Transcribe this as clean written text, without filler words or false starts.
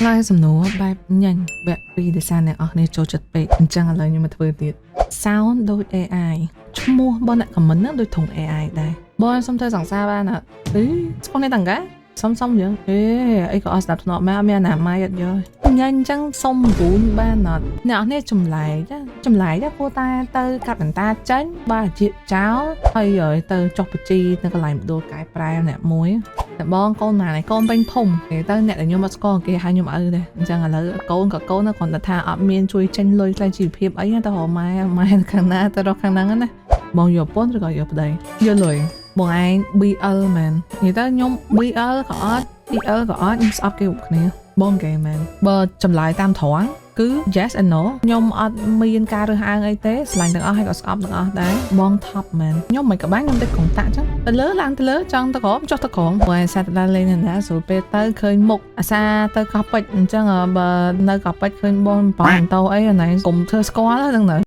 ឡើយសំណួរបែបញញបែបពីដោយសារអ្នកអស់គ្នាចូលចិត្តពេកអញ្ចឹងឥឡូវខ្ញុំមកធ្វើទៀត sound ដូច AI ឈ្មោះបងអ្នក comment ហ្នឹងដូចធុង AI ដែរបងសុំធ្វើសង្សារបានអត់ស្គាល់នេះតាំងកាសុំយើងអីក៏អត់ស្ដាប់ធ្នាប់មកមានអាណាម៉ៃអត់យកញ៉ាំអញ្ចឹងសុំ9បានអត់អ្នកនេះចម្លែកគួរតែទៅកាត់បន្តាចេញបើជាចោលហើយទៅចុះបជីនៅកន្លែងដូរកែប្រែអ្នកមួយតែបងកូនណាកូនពេញភូមិគេទៅអ្នកដែលខ្ញុំអត់ស្គាល់គេហៅខ្ញុំឪទេអញ្ចឹងឥឡូវកូនក៏កូនគាត់តែថាអត់មានជួយចេញលុយខ្លាំងជីវភាពអីទៅរកម៉ែខាងណាទៅរកខាងហ្នឹងណាបងយកពន្ធឬក៏យកប្តីយកលុយបងឯង BL មែននិយាយទៅខ្ញុំ BL ក៏អត់ BL ក៏អត់ខ្ញុំស្អប់គេគ្រប់គ្នាបងគេមែនបើចម្លើយតាមត្រង់គឺ yes and no ខ្ញុំអត់មានការរើសអើងអីទេឆ្លាញ់ទាំងអស់ហើយក៏ស្អប់ទាំងអស់ដែរបង top មែនខ្ញុំមិនក៏បានខ្ញុំទៅកុងតាក់ចឹងទៅលើឡើងទៅលើចង់ទៅក្រោមចុះទៅក្រោមព្រោះសាទៅលេងណាស្រួលពេលទៅឃើញមុខអាសាទៅកោះពេជ្រអញ្ចឹងបើនៅកោះពេជ្រឃើញបងប៉ាម៉ូតូអីអាណៃកុំធ្វើស្គាល់ហ្នឹងនៅ